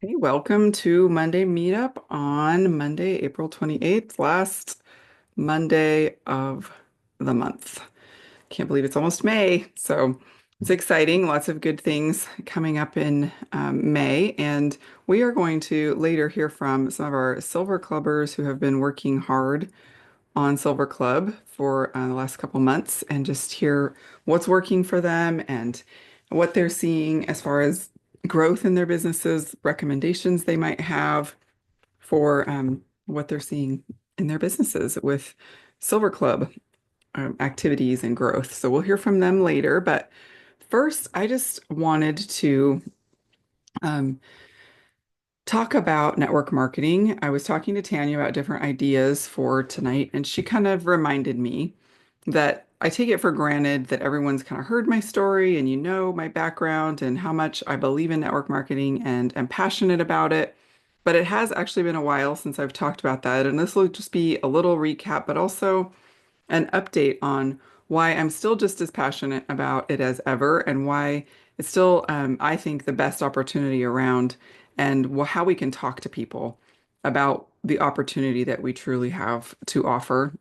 Hey, welcome to Monday Meetup on Monday, April 28th, last Monday of the month. Can't believe it's almost May. So it's exciting. Lots of good things coming up in May. And we are going to later hear from some of our Silver Clubbers who have been working hard on Silver Club for the last couple months and just hear what's working for them and what they're seeing as far as growth in their businesses, recommendations they might have for what they're seeing in their businesses with Silver Club activities and growth. So we'll hear from them later. But first, I just wanted to um, talk about network marketing. I was talking to Tanya about different ideas for tonight, and she kind of reminded me that I take it for granted that everyone's kind of heard my story and my background and how much I believe in network marketing and am passionate about it. But it has actually been a while since I've talked about that. And this will just be a little recap, but also an update on why I'm still just as passionate about it as ever and why it's still, I think, the best opportunity around and how we can talk to people about the opportunity that we truly have to offer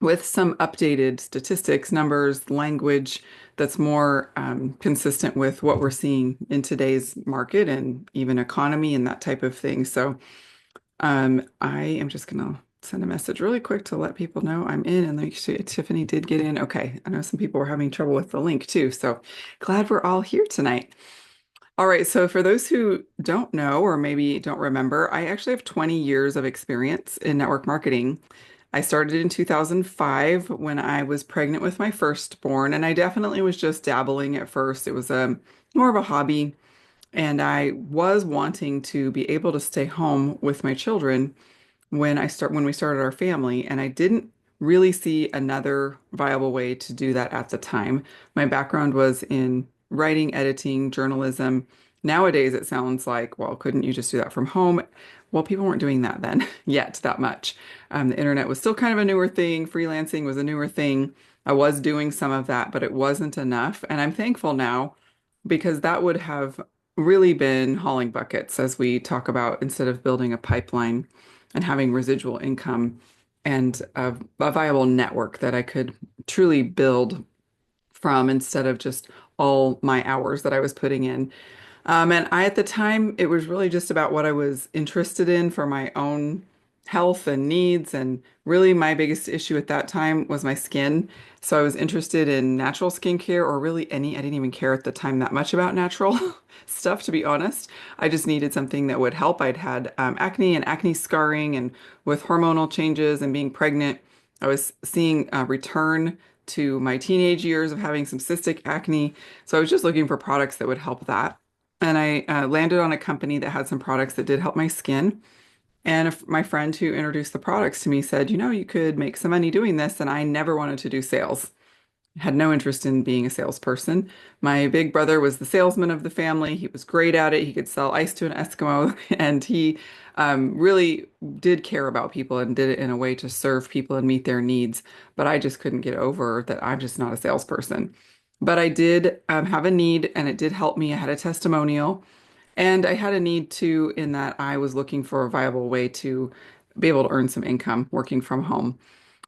with some updated statistics, numbers, language that's more consistent with what we're seeing in today's market and even economy and that type of thing. So I am just gonna send a message really quick to let people know I'm in and make sure Tiffany did get in. Okay, I know some people were having trouble with the link too, so glad we're all here tonight. All right, so for those who don't know or maybe don't remember, I actually have 20 years of experience in network marketing. I started in 2005 when I was pregnant with my firstborn, and I definitely was just dabbling at first. It was more of a hobby, and I was wanting to be able to stay home with my children when we started our family, and I didn't really see another viable way to do that at the time. My background was in writing, editing, journalism. Nowadays, it sounds like, well, couldn't you just do that from home? Well, people weren't doing that then yet that much. The internet was still kind of a newer thing. Freelancing was a newer thing. I was doing some of that, but it wasn't enough. And I'm thankful now because that would have really been hauling buckets as we talk about instead of building a pipeline and having residual income and a viable network that I could truly build from instead of just all my hours that I was putting in. And at the time, it was really just about what I was interested in for my own health and needs. And really, my biggest issue at that time was my skin. So I was interested in natural skincare or really any, I didn't even care at the time that much about natural stuff, to be honest. I just needed something that would help. I'd had acne and acne scarring, and with hormonal changes and being pregnant, I was seeing a return to my teenage years of having some cystic acne. So I was just looking for products that would help that. And I landed on a company that had some products that did help my skin. And my friend who introduced the products to me said, you could make some money doing this. And I never wanted to do sales. Had no interest in being a salesperson. My big brother was the salesman of the family. He was great at it. He could sell ice to an Eskimo, and he really did care about people and did it in a way to serve people and meet their needs. But I just couldn't get over that I'm just not a salesperson. But I did have a need, and it did help me. I had a testimonial, and I had a need too, in that I was looking for a viable way to be able to earn some income working from home.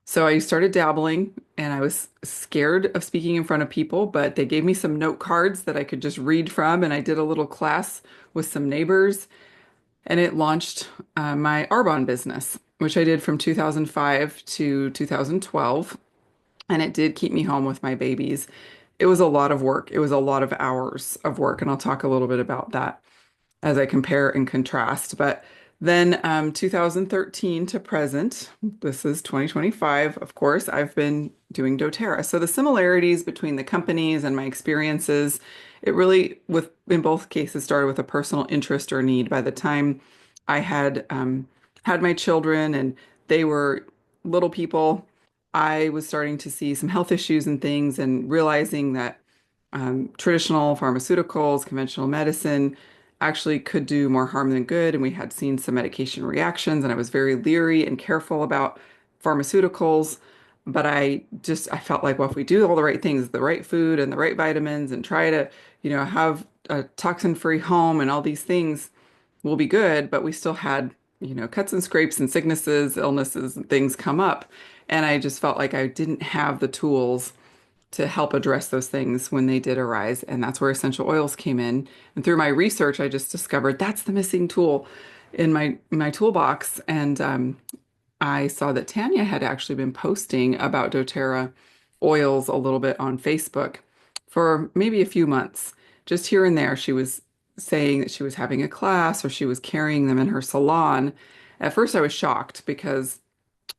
So I started dabbling and I was scared of speaking in front of people, but they gave me some note cards that I could just read from. And I did a little class with some neighbors and it launched my Arbonne business, which I did from 2005 to 2012. And it did keep me home with my babies. It was a lot of work. It was a lot of hours of work. And I'll talk a little bit about that as I compare and contrast. But then 2013 to present, this is 2025, of course, I've been doing doTERRA. So the similarities between the companies and my experiences, it really, in both cases, started with a personal interest or need. By the time I had my children and they were little people, I was starting to see some health issues and things and realizing that traditional pharmaceuticals, conventional medicine actually could do more harm than good. And we had seen some medication reactions, and I was very leery and careful about pharmaceuticals. But I felt like, well, if we do all the right things, the right food and the right vitamins, and try to, have a toxin-free home and all these things, will be good, but we still had, cuts and scrapes and sicknesses, illnesses, and things come up. And I just felt like I didn't have the tools to help address those things when they did arise. And that's where essential oils came in. And through my research, I just discovered that's the missing tool in my toolbox. And I saw that Tanya had actually been posting about doTERRA oils a little bit on Facebook for maybe a few months. Just here and there, she was saying that she was having a class or she was carrying them in her salon. At first, I was shocked because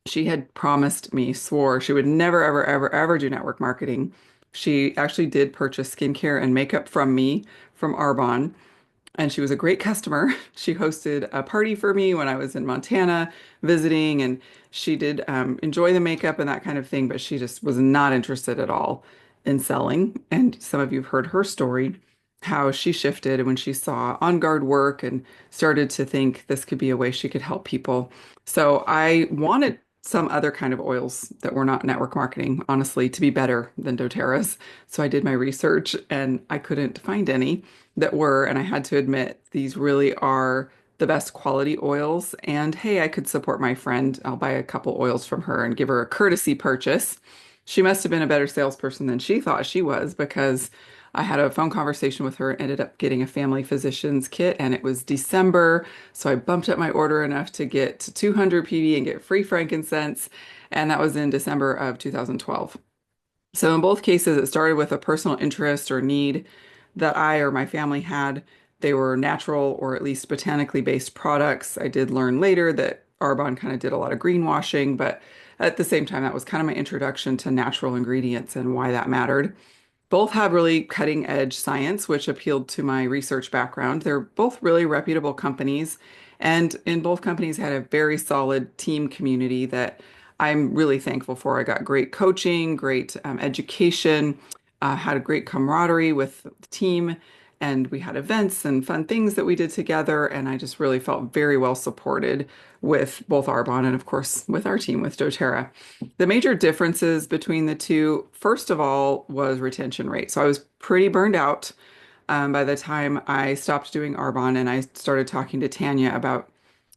she had promised me, swore she would never, ever, ever, ever do network marketing. She actually did purchase skincare and makeup from me from Arbonne, and she was a great customer. She hosted a party for me when I was in Montana visiting, and she did enjoy the makeup and that kind of thing, but she just was not interested at all in selling. And some of you have heard her story, how she shifted when she saw on guard work and started to think this could be a way she could help people. So I wanted some other kind of oils that were not network marketing, honestly, to be better than doTERRA's. So I did my research and I couldn't find any that were, and I had to admit, these really are the best quality oils. And hey, I could support my friend. I'll buy a couple oils from her and give her a courtesy purchase. She must have been a better salesperson than she thought she was because I had a phone conversation with her and ended up getting a family physician's kit, and it was December. So I bumped up my order enough to get to 200 PV and get free frankincense. And that was in December of 2012. So in both cases, it started with a personal interest or need that I or my family had. They were natural or at least botanically based products. I did learn later that Arbonne kind of did a lot of greenwashing, but at the same time, that was kind of my introduction to natural ingredients and why that mattered. Both have really cutting edge science, which appealed to my research background. They're both really reputable companies, and in both companies had a very solid team community that I'm really thankful for. I got great coaching, great education, had a great camaraderie with the team, and we had events and fun things that we did together. And I just really felt very well supported with both Arbonne and, of course, with our team with doTERRA. The major differences between the two, first of all, was retention rate. So I was pretty burned out by the time I stopped doing Arbonne and I started talking to Tanya about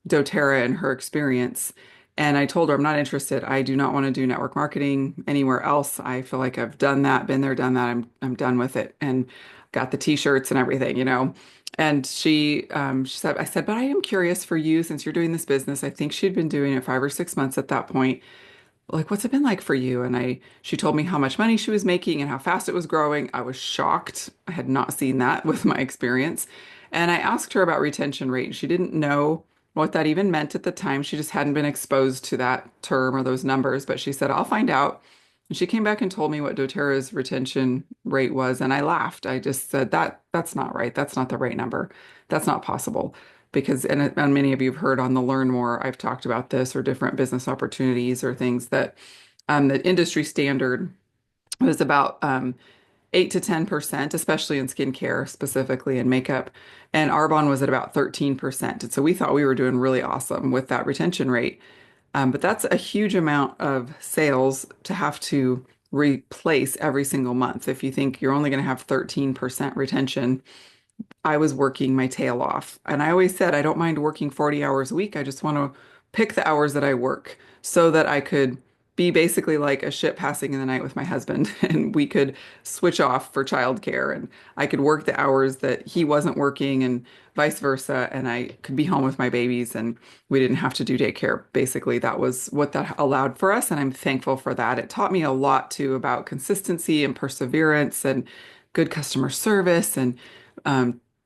doTERRA and her experience. And I told her I'm not interested. I do not want to do network marketing anywhere else. I feel like I've done that, been there, done that. I'm done with it, and got the t-shirts and everything. And she said, I said, but I am curious for you since you're doing this business. I think she'd been doing it 5 or 6 months at that point. Like, what's it been like for you? And she told me how much money she was making and how fast it was growing. I was shocked. I had not seen that with my experience. And I asked her about retention rate. She didn't know what that even meant at the time. She just hadn't been exposed to that term or those numbers, but she said, I'll find out. And she came back and told me what doTERRA's retention rate was, and I laughed. I just said, that's not right. That's not the right number. That's not possible because and many of you have heard on the Learn More, I've talked about this or different business opportunities or things that the industry standard was about 8 to 10%, especially in skincare, specifically in makeup. And Arbonne was at about 13%. And so we thought we were doing really awesome with that retention rate. But that's a huge amount of sales to have to replace every single month. If you think you're only going to have 13% retention, I was working my tail off. And I always said, I don't mind working 40 hours a week. I just want to pick the hours that I work so that I could be basically like a ship passing in the night with my husband and we could switch off for childcare and I could work the hours that he wasn't working and vice versa. And I could be home with my babies and we didn't have to do daycare. Basically, that was what that allowed for us. And I'm thankful for that. It taught me a lot too about consistency and perseverance and good customer service and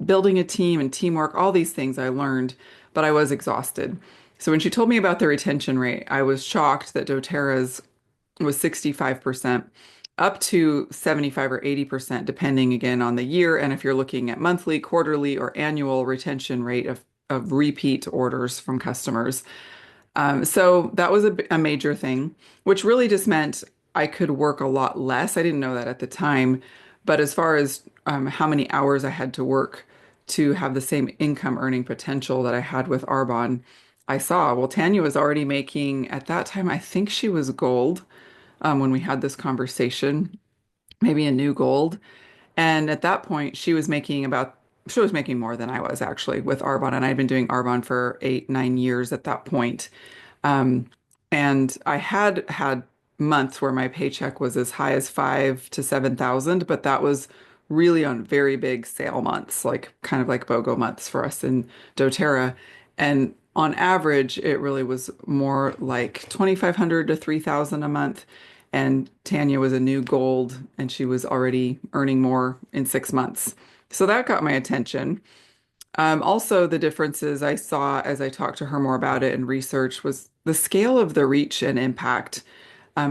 building a team and teamwork, all these things I learned, but I was exhausted. So when she told me about the retention rate, I was shocked that doTERRA's was 65%, up to 75 or 80%, depending again on the year. And if you're looking at monthly, quarterly, or annual retention rate of repeat orders from customers. So that was a major thing, which really just meant I could work a lot less. I didn't know that at the time. But as far as how many hours I had to work to have the same income earning potential that I had with Arbonne, I saw, well, Tanya was already making, at that time, I think she was gold when we had this conversation, maybe a new gold. And at that point, she was making about she was making more than I was actually with Arbonne, and I'd been doing Arbonne for 8, 9 years at that point. Um, and I had months where my paycheck was as high as 5 to 7 thousand, but that was really on very big sale months, like kind of like BOGO months for us in doTERRA. And on average, it really was more like 2,500 to 3,000 a month. And Tanya was a new gold, and she was already earning more in 6 months. So that got my attention. Also, the differences I saw as I talked to her more about it and research was the scale of the reach and impact.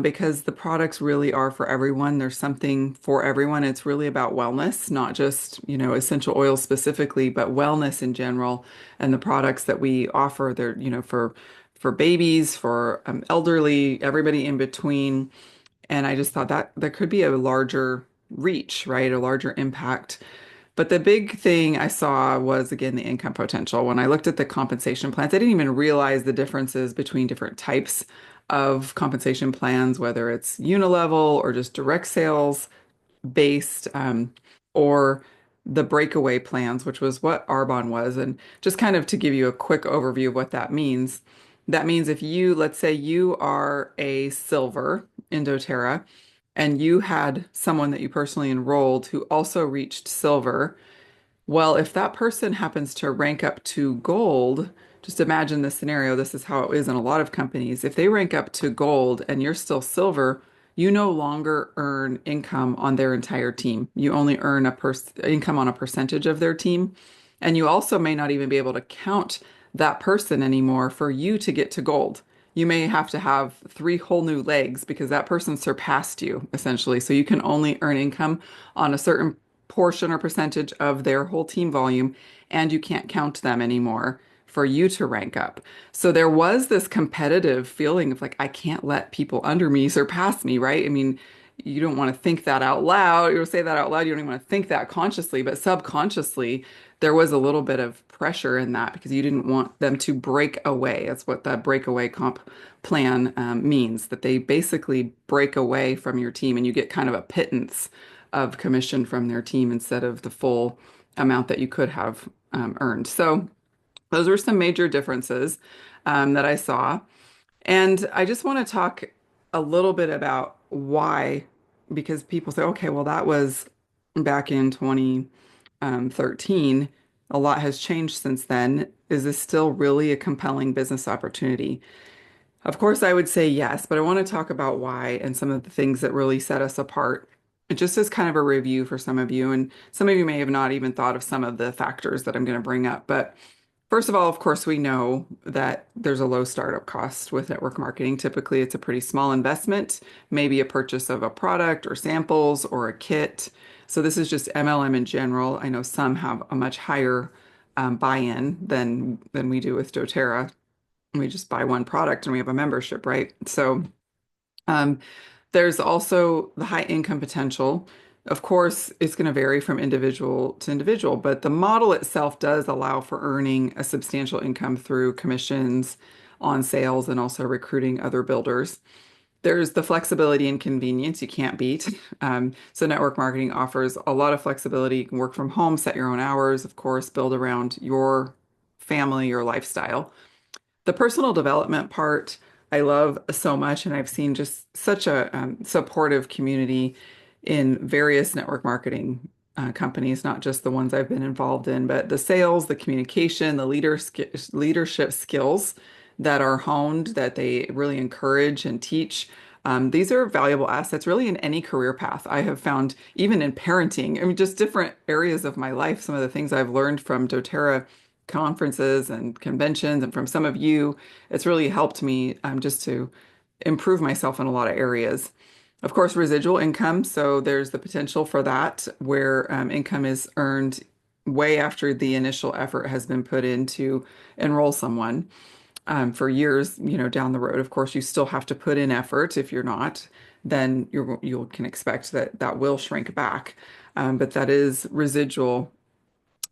Because the products really are for everyone. There's something for everyone. It's really about wellness, not just, essential oils specifically, but wellness in general. And the products that we offer, they're, for babies, for elderly, everybody in between. And I just thought that there could be a larger reach, right? A larger impact. But the big thing I saw was, again, the income potential. When I looked at the compensation plans, I didn't even realize the differences between different types of compensation plans, whether it's unilevel or just direct sales based, or the breakaway plans, which was what Arbonne was. And just kind of to give you a quick overview of what that means if you, let's say you are a silver in doTERRA, and you had someone that you personally enrolled who also reached silver, well, if that person happens to rank up to gold, just imagine this scenario. This is how it is in a lot of companies. If they rank up to gold and you're still silver, you no longer earn income on their entire team. You only earn income on a percentage of their team. And you also may not even be able to count that person anymore for you to get to gold. You may have to have three whole new legs because that person surpassed you, essentially. So you can only earn income on a certain portion or percentage of their whole team volume, and you can't count them anymore for you to rank up. So there was this competitive feeling of like, I can't let people under me surpass me, right? I mean, you don't want to think that out loud. You say that out loud. You don't even want to think that consciously, but subconsciously, there was a little bit of pressure in that because you didn't want them to break away. That's what that breakaway comp plan means, that they basically break away from your team and you get kind of a pittance of commission from their team instead of the full amount that you could have earned. So those were some major differences that I saw. And I just want to talk a little bit about why, because people say, okay, well, that was back in 2013. A lot has changed since then. Is this still really a compelling business opportunity? Of course, I would say yes, but I want to talk about why and some of the things that really set us apart. Just as kind of a review for some of you, and some of you may have not even thought of some of the factors that I'm going to bring up. But first of all, of course, we know that there's a low startup cost with network marketing. Typically, it's a pretty small investment, maybe a purchase of a product or samples or a kit. So this is just MLM in general. I know some have a much higher buy-in than we do with doTERRA. We just buy one product and we have a membership, right? So um, there's also the high income potential. Of course, it's going to vary from individual to individual, but the model itself does allow for earning a substantial income through commissions on sales and also recruiting other builders. There's the flexibility and convenience you can't beat. So network marketing offers a lot of flexibility. You can work from home, set your own hours, of course, build around your family, your lifestyle. The personal development part, I love so much, and I've seen just such a supportive community in various network marketing companies, not just the ones I've been involved in, but the sales, the communication, the leadership skills that are honed, that they really encourage and teach. These are valuable assets really in any career path. I have found even in parenting, I mean, just different areas of my life, some of the things I've learned from doTERRA conferences and conventions and from some of you, it's really helped me just to improve myself in a lot of areas. Of course, residual income. So there's the potential for that where income is earned way after the initial effort has been put in to enroll someone for years, down the road. Of course, you still have to put in effort. If you're not, then you can expect that that will shrink back. But that is residual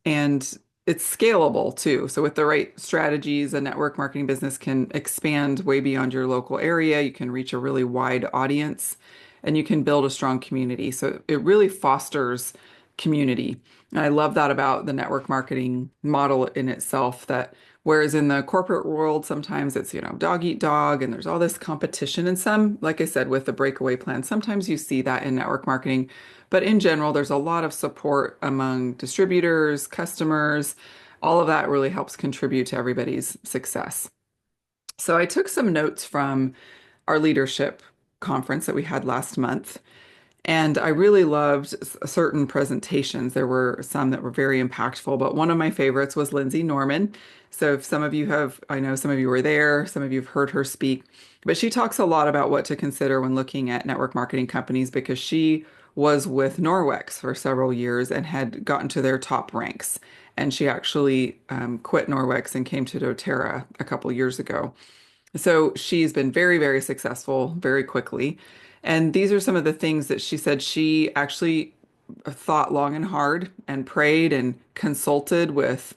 and it's scalable too. So with the right strategies, a network marketing business can expand way beyond your local area. You can reach a really wide audience and you can build a strong community. So it really fosters community. And I love that about the network marketing model in itself, that whereas in the corporate world, sometimes it's, dog eat dog and there's all this competition. And some, like I said, with the breakaway plan, sometimes you see that in network marketing. But in general, there's a lot of support among distributors, customers. All of that really helps contribute to everybody's success. So I took some notes from our leadership conference that we had last month. And I really loved certain presentations. There were some that were very impactful, but one of my favorites was Lindsay Norman. So if some of you have, I know some of you were there, some of you have heard her speak, but she talks a lot about what to consider when looking at network marketing companies because she was with Norwex for several years and had gotten to their top ranks. And she actually quit Norwex and came to doTERRA a couple years ago. So she's been very, very successful very quickly. And these are some of the things that she said she actually thought long and hard and prayed and consulted with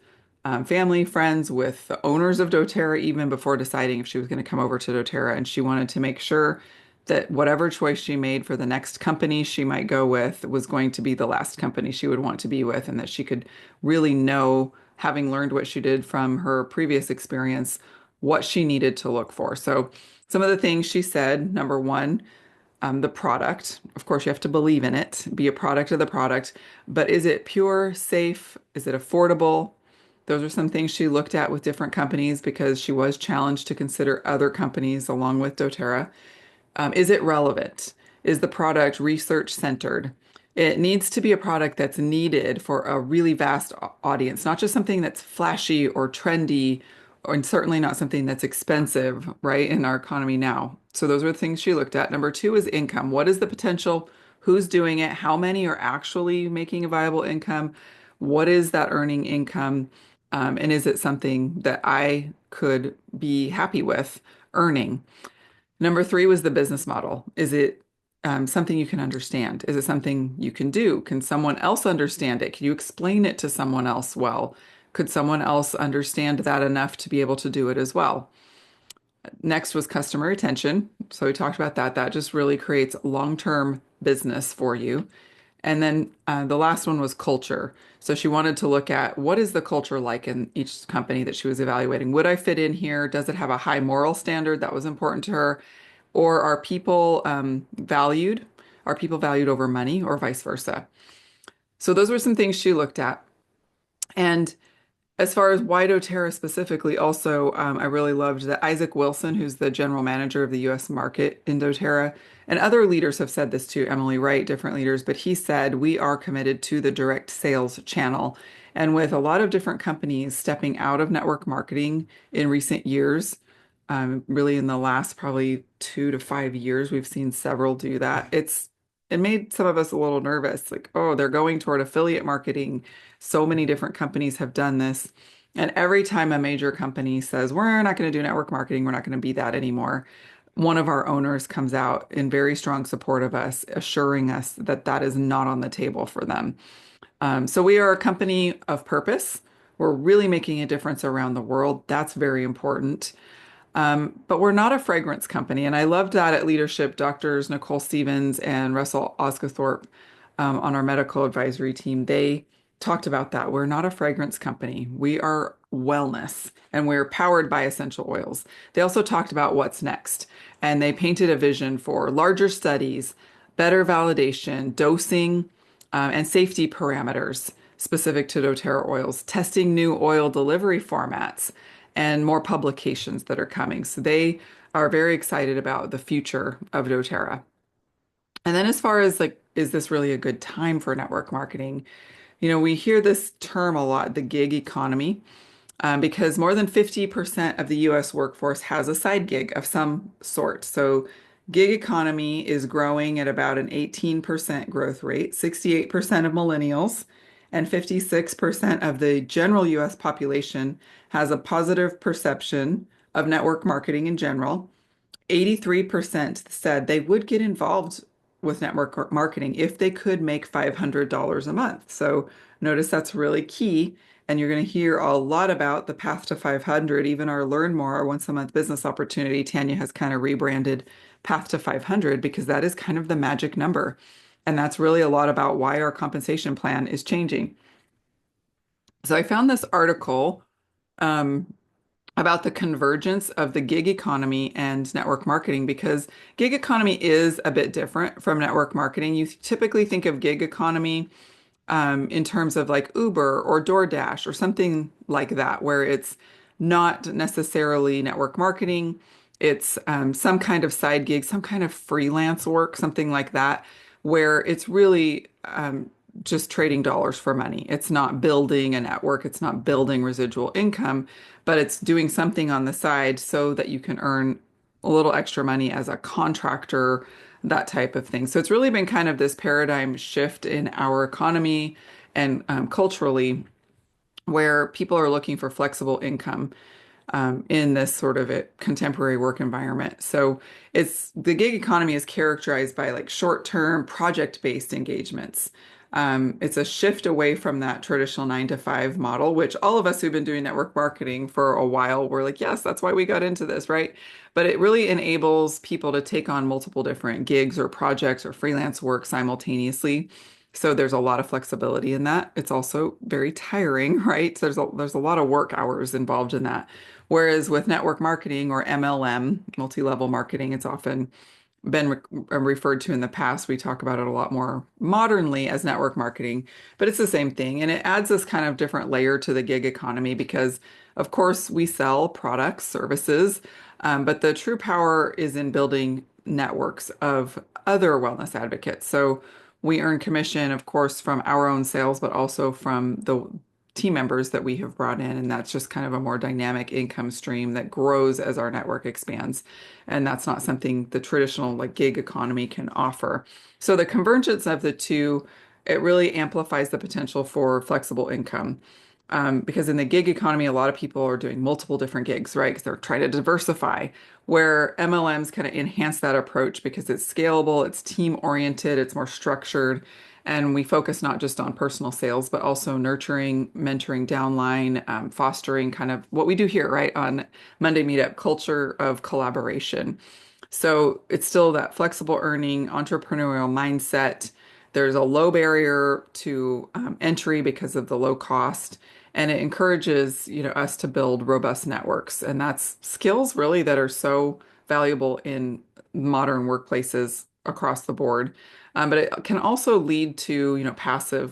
family, friends, with the owners of doTERRA, even before deciding if she was going to come over to doTERRA. And she wanted to make sure that whatever choice she made for the next company she might go with was going to be the last company she would want to be with, and that she could really know, having learned what she did from her previous experience, what she needed to look for. So, some of the things she said, number one, the product. Of course, you have to believe in it, be a product of the product, but is it pure, safe? Is it affordable? Those are some things she looked at with different companies because she was challenged to consider other companies along with doTERRA. Is it relevant? Is the product research centered? It needs to be a product that's needed for a really vast audience, not just something that's flashy or trendy, and certainly not something that's expensive, right, in our economy now. So those are the things she looked at. Number two is income. What is the potential? Who's doing it? How many are actually making a viable income? What is that earning income? And is it something that I could be happy with earning? Number three was the business model. Is it something you can understand? Is it something you can do? Can someone else understand it? Can you explain it to someone else well? Could someone else understand that enough to be able to do it as well? Next was customer retention. So we talked about that. That just really creates long-term business for you. And then the last one was culture. So she wanted to look at what is the culture like in each company that she was evaluating. Would I fit in here? Does it have a high moral standard? That was important to her. Or are people valued? Are people valued over money or vice versa? So those were some things she looked at. And as far as why doTERRA specifically, also, I really loved that Isaac Wilson, who's the general manager of the US market in doTERRA, and other leaders have said this too, Emily Wright, different leaders, but he said, we are committed to the direct sales channel. And with a lot of different companies stepping out of network marketing in recent years, really in the last probably 2 to 5 years, we've seen several do that. It made some of us a little nervous, like, oh, they're going toward affiliate marketing. So many different companies have done this. And every time a major company says, we're not going to do network marketing, we're not going to be that anymore, one of our owners comes out in very strong support of us, assuring us that that is not on the table for them. So we are a company of purpose. We're really making a difference around the world. That's very important. But we're not a fragrance company. And I loved that at leadership, Doctors Nicole Stevens and Russell Osgothorpe on our medical advisory team, they talked about that. We're not a fragrance company. We are wellness and we're powered by essential oils. They also talked about what's next. And they painted a vision for larger studies, better validation, dosing, and safety parameters specific to doTERRA oils, testing new oil delivery formats, and more publications that are coming. So they are very excited about the future of doTERRA. And then as far as like, is this really a good time for network marketing? We hear this term a lot, the gig economy, because more than 50% of the US workforce has a side gig of some sort. So gig economy is growing at about an 18% growth rate, 68% of millennials and 56% of the general US population has a positive perception of network marketing in general. 83% said they would get involved with network marketing if they could make $500 a month. So notice that's really key. And you're going to hear a lot about the path to 500, even our Learn More, our once a month business opportunity. Tanya has kind of rebranded Path to 500 because that is kind of the magic number. And that's really a lot about why our compensation plan is changing. So I found this article um, about the convergence of the gig economy and network marketing because gig economy is a bit different from network marketing. You typically think of gig economy in terms of like Uber or DoorDash or something like that, where it's not necessarily network marketing. It's some kind of side gig, some kind of freelance work, something like that, where it's really just trading dollars for money. It's not building a network, it's not building residual income, but it's doing something on the side so that you can earn a little extra money as a contractor, that type of thing. So it's really been kind of this paradigm shift in our economy and culturally where people are looking for flexible income in this sort of a contemporary work environment. So it's the gig economy is characterized by like short-term project-based engagements. It's a shift away from that traditional 9 to 5 model, which all of us who've been doing network marketing for a while were like, yes, that's why we got into this, right? But it really enables people to take on multiple different gigs or projects or freelance work simultaneously. So there's a lot of flexibility in that. It's also very tiring, right? So there's a lot of work hours involved in that. Whereas with network marketing or MLM, multi-level marketing, it's often been referred to in the past. We talk about it a lot more modernly as network marketing, but it's the same thing. And it adds this kind of different layer to the gig economy because, of course, we sell products, services, but the true power is in building networks of other wellness advocates. So we earn commission, of course, from our own sales, but also from the team members that we have brought in. And that's just kind of a more dynamic income stream that grows as our network expands. And that's not something the traditional like gig economy can offer. So the convergence of the two, it really amplifies the potential for flexible income. Because in the gig economy, a lot of people are doing multiple different gigs, right? Because they're trying to diversify, where MLMs kind of enhance that approach because it's scalable, it's team oriented, it's more structured, and we focus not just on personal sales, but also nurturing, mentoring downline, fostering kind of what we do here, right? On Monday Meetup, culture of collaboration. So it's still that flexible earning, entrepreneurial mindset. There's a low barrier to entry because of the low cost, and it encourages, us to build robust networks. And that's skills really that are so valuable in modern workplaces across the board. But it can also lead to,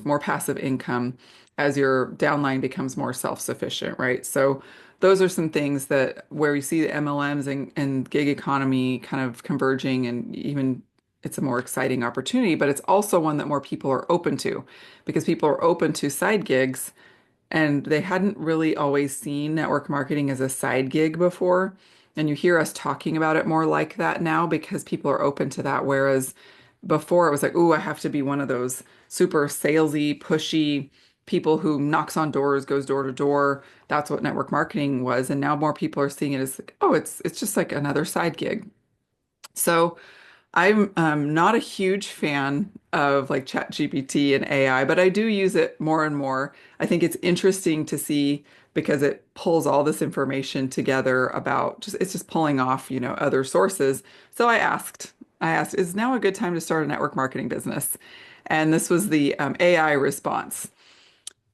more passive income as your downline becomes more self-sufficient, right? So those are some things that where you see the MLMs and gig economy kind of converging and even it's a more exciting opportunity, but it's also one that more people are open to because people are open to side gigs and they hadn't really always seen network marketing as a side gig before. And you hear us talking about it more like that now because people are open to that. Whereas before it was like, oh, I have to be one of those super salesy, pushy people who knocks on doors, goes door to door. That's what network marketing was. And now more people are seeing it as like, oh, it's just like another side gig. So I'm not a huge fan of like ChatGPT and AI, but I do use it more and more. I think it's interesting to see because it pulls all this information together about just it's just pulling off, other sources. So I asked, is now a good time to start a network marketing business? And this was the AI response.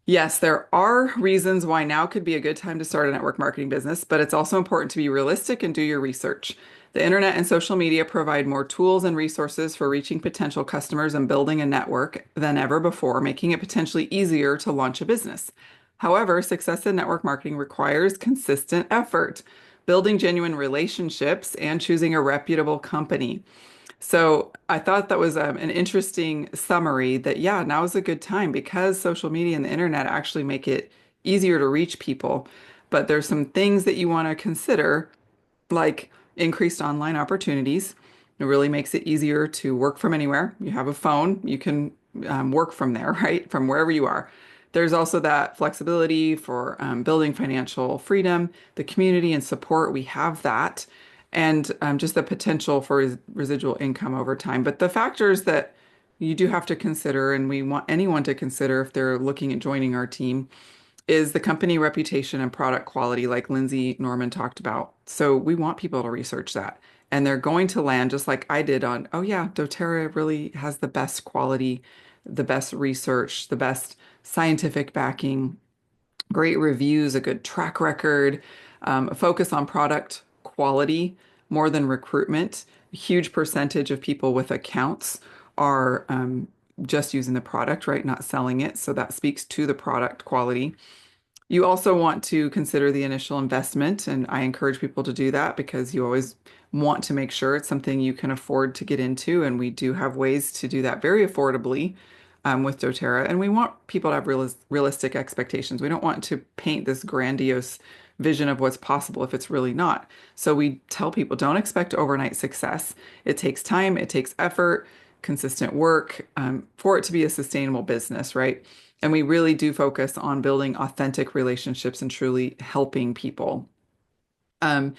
Yes, there are reasons why now could be a good time to start a network marketing business, but it's also important to be realistic and do your research. The internet and social media provide more tools and resources for reaching potential customers and building a network than ever before, making it potentially easier to launch a business. However, success in network marketing requires consistent effort, building genuine relationships, and choosing a reputable company. So I thought that was an interesting summary that, yeah, now is a good time because social media and the internet actually make it easier to reach people. But there's some things that you want to consider like increased online opportunities. It really makes it easier to work from anywhere. You have a phone, you can work from there, right? From wherever you are. There's also that flexibility for building financial freedom, the community and support. We have that, and just the potential for residual income over time. But the factors that you do have to consider, and we want anyone to consider if they're looking at joining our team, is the company reputation and product quality, like Lindsay Norman talked about. So we want people to research that. and they're going to land just like I did on, oh yeah, doTERRA really has the best quality, the best research, the best scientific backing, great reviews, a good track record, a focus on product quality more than recruitment. A huge percentage of people with accounts are just using the product, right? Not selling it. So that speaks to the product quality. You also want to consider the initial investment, and I encourage people to do that because you always want to make sure it's something you can afford to get into, and we do have ways to do that very affordably with doTERRA, and we want people to have realistic expectations. We don't want to paint this grandiose vision of what's possible if it's really not. So we tell people don't expect overnight success. It takes time, it takes effort, consistent work for it to be a sustainable business, right? And we really do focus on building authentic relationships and truly helping people. Um,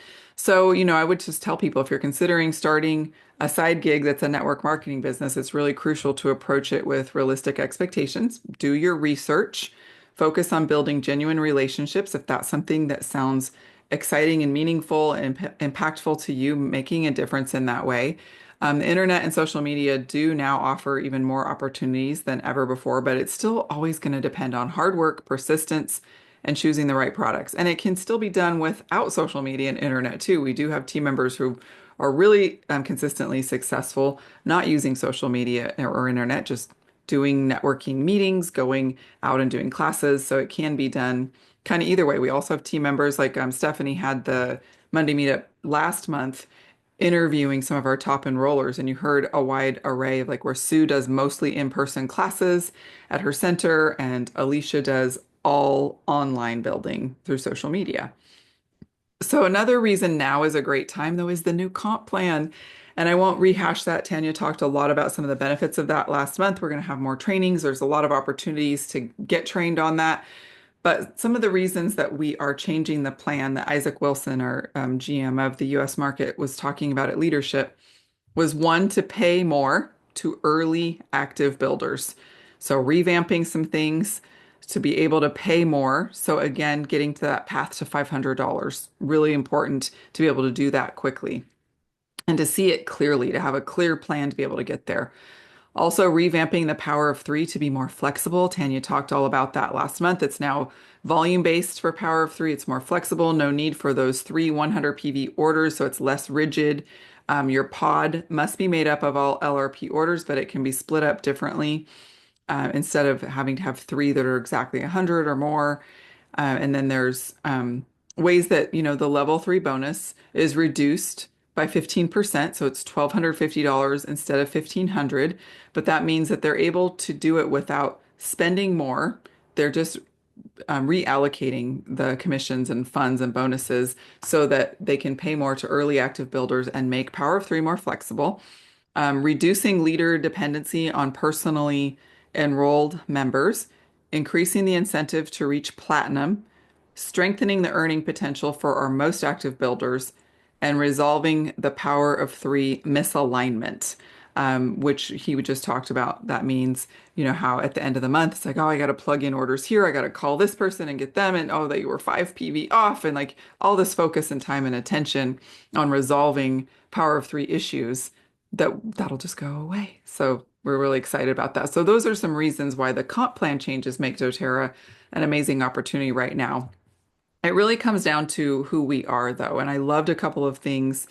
I would just tell people if you're considering starting a side gig that's a network marketing business, it's really crucial to approach it with realistic expectations. Do your research, focus on building genuine relationships. If that's something that sounds exciting and meaningful and impactful to you, making a difference in that way. The internet and social media do now offer even more opportunities than ever before, but it's still always going to depend on hard work, persistence, and choosing the right products. And it can still be done without social media and internet too. We do have team members who are really consistently successful, not using social media or internet, just doing networking meetings, going out and doing classes. So it can be done kind of either way. We also have team members like Stephanie had the Monday meetup last month interviewing some of our top enrollers, and you heard a wide array of like where Sue does mostly in-person classes at her center and Alicia does all online building through social media. So another reason now is a great time though is the new comp plan. And I won't rehash that. Tanya talked a lot about some of the benefits of that last month. We're going to have more trainings. There's a lot of opportunities to get trained on that. But some of the reasons that we are changing the plan that Isaac Wilson, our GM of the US market, was talking about at leadership was one, to pay more to early active builders. So revamping some things to be able to pay more. So again, getting to that path to $500, really important to be able to do that quickly and to see it clearly, to have a clear plan to be able to get there. Also, revamping the power of three to be more flexible. Tanya talked all about that last month. It's now volume based for power of three. It's more flexible. No need for those three 100 PV orders, so it's less rigid. Your pod must be made up of all LRP orders, but it can be split up differently instead of having to have three that are exactly 100 or more. And then there's ways that, the level three bonus is reduced by 15%. So it's $1,250 instead of 1,500. But that means that they're able to do it without spending more. They're just reallocating the commissions and funds and bonuses so that they can pay more to early active builders and make Power of Three more flexible, reducing leader dependency on personally enrolled members, increasing the incentive to reach platinum, strengthening the earning potential for our most active builders, and resolving the power of three misalignment, which he would just talked about. That means, how at the end of the month, it's like, oh, I got to plug in orders here. I got to call this person and get them. And oh, that you were 5 PV off. And like all this focus and time and attention on resolving power of three issues that'll just go away. So we're really excited about that. So those are some reasons why the comp plan changes make doTERRA an amazing opportunity right now. It really comes down to who we are, though. And I loved a couple of things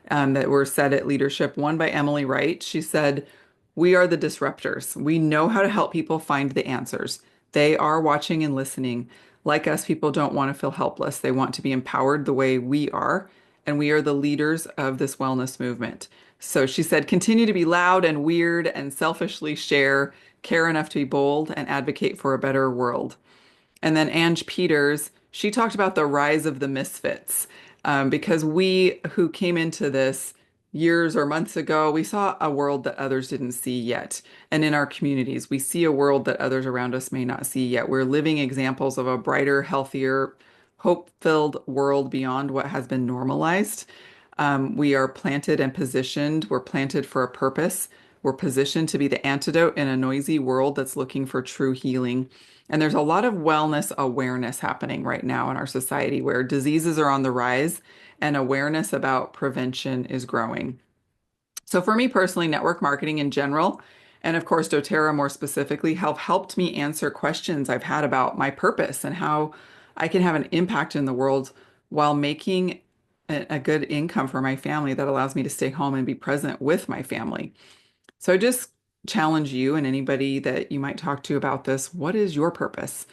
that were said at leadership. One by Emily Wright. She said, "We are the disruptors. We know how to help people find the answers. They are watching and listening. Like us, people don't want to feel helpless. They want to be empowered the way we are. And we are the leaders of this wellness movement." So she said, continue to be loud and weird and selfishly share, care enough to be bold, and advocate for a better world. And then Ange Peters, she talked about the rise of the misfits, because we who came into this years or months ago, we saw a world that others didn't see yet. And in our communities, we see a world that others around us may not see yet. We're living examples of a brighter, healthier, hope-filled world beyond what has been normalized. We are planted and positioned. We're planted for a purpose. We're positioned to be the antidote in a noisy world that's looking for true healing. And there's a lot of wellness awareness happening right now in our society where diseases are on the rise and awareness about prevention is growing. So for me personally, network marketing in general, and of course doTERRA more specifically, have helped me answer questions I've had about my purpose and how I can have an impact in the world while making a good income for my family that allows me to stay home and be present with my family. So I just challenge you and anybody that you might talk to about this. What is your purpose?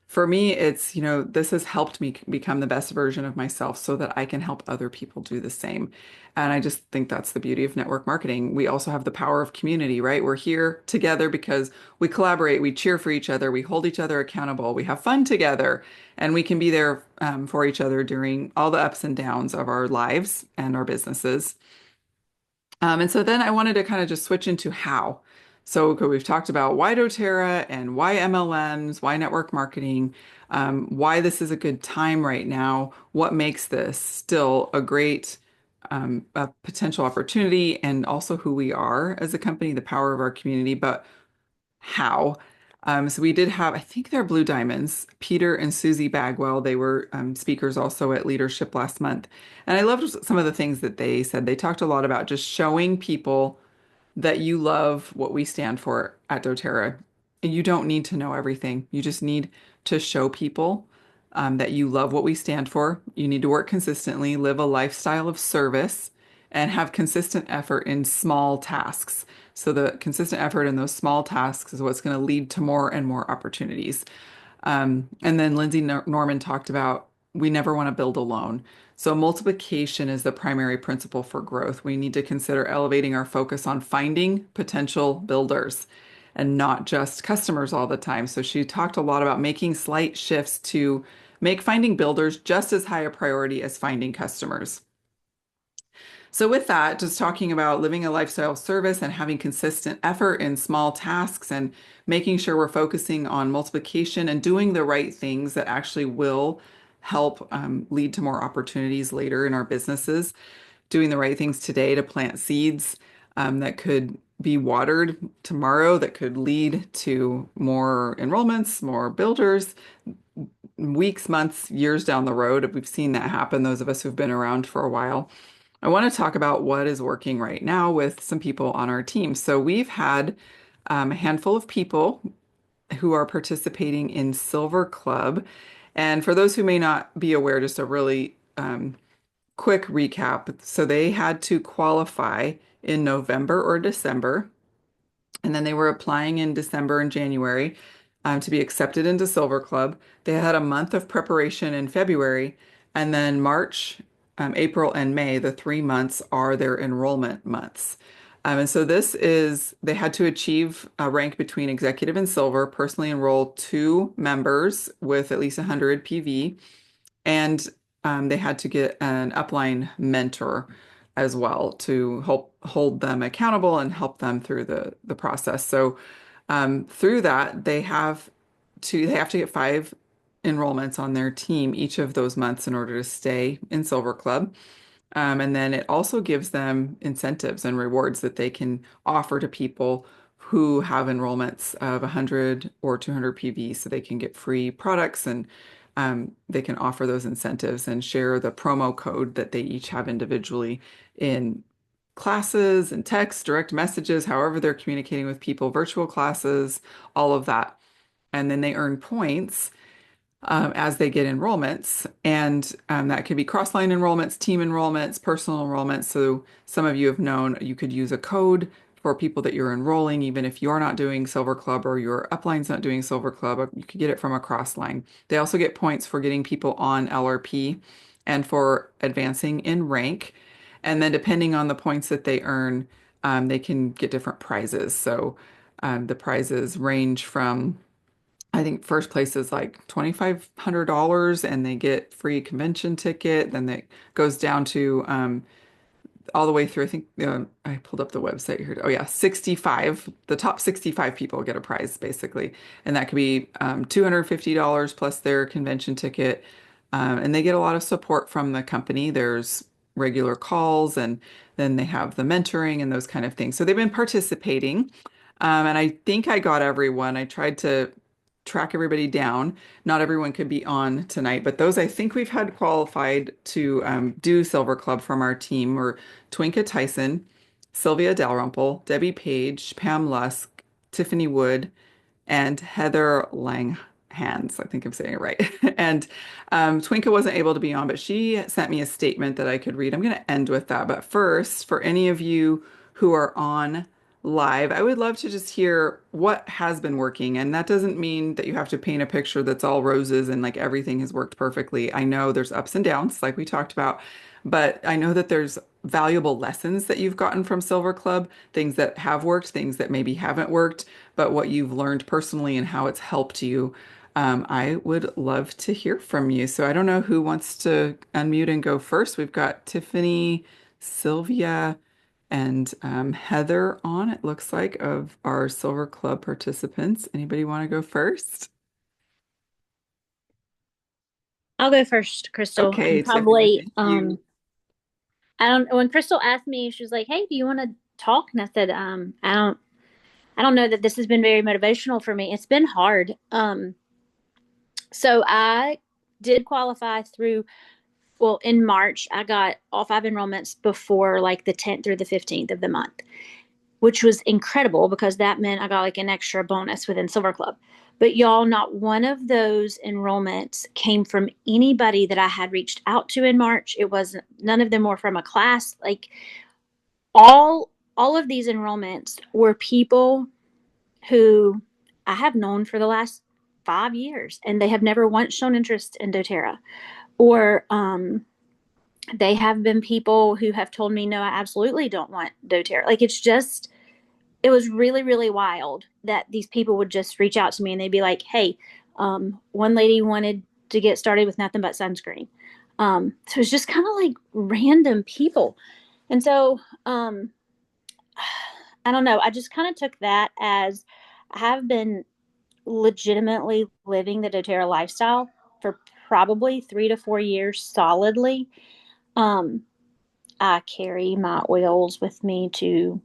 For me, it's, this has helped me become the best version of myself so that I can help other people do the same. And I just think that's the beauty of network marketing. We also have the power of community, right? We're here together because we collaborate, we cheer for each other, we hold each other accountable, we have fun together, and we can be there for each other during all the ups and downs of our lives and our businesses. And so then I wanted to kind of just switch into how. So okay, we've talked about why doTERRA and why MLMs, why network marketing, why this is a good time right now, what makes this still a great a potential opportunity, and also who we are as a company, the power of our community, but how. So we did have, I think they're Blue Diamonds, Peter and Susie Bagwell. They were speakers also at Leadership last month. And I loved some of the things that they said. They talked a lot about just showing people that you love what we stand for at doTERRA. And you don't need to know everything. You just need to show people that you love what we stand for. You need to work consistently, live a lifestyle of service, and have consistent effort in small tasks. So the consistent effort in those small tasks is what's going to lead to more and more opportunities. And then Lindsay Norman talked about we never want to build alone. So multiplication is the primary principle for growth. We need to consider elevating our focus on finding potential builders and not just customers all the time. So she talked a lot about making slight shifts to make finding builders just as high a priority as finding customers. So with that, just talking about living a lifestyle of service and having consistent effort in small tasks and making sure we're focusing on multiplication and doing the right things that actually will help lead to more opportunities later in our businesses, doing the right things today to plant seeds that could be watered tomorrow, that could lead to more enrollments, more builders, weeks, months, years down the road. We've seen that happen, those of us who've been around for a while. I want to talk about what is working right now with some people on our team. So we've had a handful of people who are participating in Silver Club. And for those who may not be aware, just a really quick recap. So they had to qualify in November or December, and then they were applying in December and January to be accepted into Silver Club. They had a month of preparation in February, and then March, April, and May, the 3 months are their enrollment months. And so they had to achieve a rank between executive and silver, personally enroll 2 members with at least 100 PV, and they had to get an upline mentor as well to help hold them accountable and help them through the process. So through that, they have to get 5 enrollments on their team each of those months in order to stay in Silver Club. And then it also gives them incentives and rewards that they can offer to people who have enrollments of 100 or 200 PV so they can get free products and they can offer those incentives and share the promo code that they each have individually in classes and text, direct messages, however they're communicating with people, virtual classes, all of that. And then they earn points as they get enrollments. And that could be cross-line enrollments, team enrollments, personal enrollments. So some of you have known you could use a code for people that you're enrolling, even if you're not doing Silver Club or your upline's not doing Silver Club, you could get it from a cross-line. They also get points for getting people on LRP and for advancing in rank. And then depending on the points that they earn, they can get different prizes. So the prizes range from I think first place is like $2,500 and they get free convention ticket. Then that goes down to all the way through. I think I pulled up the website here. Oh yeah, 65. The top 65 people get a prize basically. And that could be $250 plus their convention ticket. And they get a lot of support from the company. There's regular calls, and then they have the mentoring and those kind of things. So they've been participating. And I think I got everyone. I tried to track everybody down. Not everyone could be on tonight, but those I think we've had qualified to do Silver Club from our team were Twinka Tyson, Sylvia Dalrymple, Debbie Page, Pam Lusk, Tiffany Wood, and Heather Langhans. I think I'm saying it right. And Twinka wasn't able to be on, but she sent me a statement that I could read. I'm going to end with that. But first, for any of you who are on live, I would love to just hear what has been working. And that doesn't mean that you have to paint a picture that's all roses and like everything has worked perfectly. I know there's ups and downs, like we talked about, but I know that there's valuable lessons that you've gotten from Silver Club, things that have worked, things that maybe haven't worked, but what you've learned personally and how it's helped you. I would love to hear from you. So I don't know who wants to unmute and go first. We've got Tiffany, Sylvia, and Heather on, it looks like, of our Silver Club participants. Anybody want to go first? I'll go first, Crystal. Okay, And Tiffany, probably, thank you. I don't, when Crystal asked me, she was like, "Hey, do you want to talk?" And I said, I don't know that this has been very motivational for me. It's been hard. So I did qualify through, well, in March, I got all five enrollments before like the 10th through the 15th of the month, which was incredible because that meant I got like an extra bonus within Silver Club. But y'all, not one of those enrollments came from anybody that I had reached out to in March. It wasn't, none of them were from a class. Like all of these enrollments were people who I have known for the last 5 years, and they have never once shown interest in doTERRA. Or they have been people who have told me, no, I absolutely don't want doTERRA. Like it's just, it was really, really wild that these people would just reach out to me and they'd be like, hey, one lady wanted to get started with nothing but sunscreen. So it's just kind of like random people. And so I don't know. I just kind of took that as I have been legitimately living the doTERRA lifestyle for probably 3 to 4 years solidly. Um, I carry my oils with me to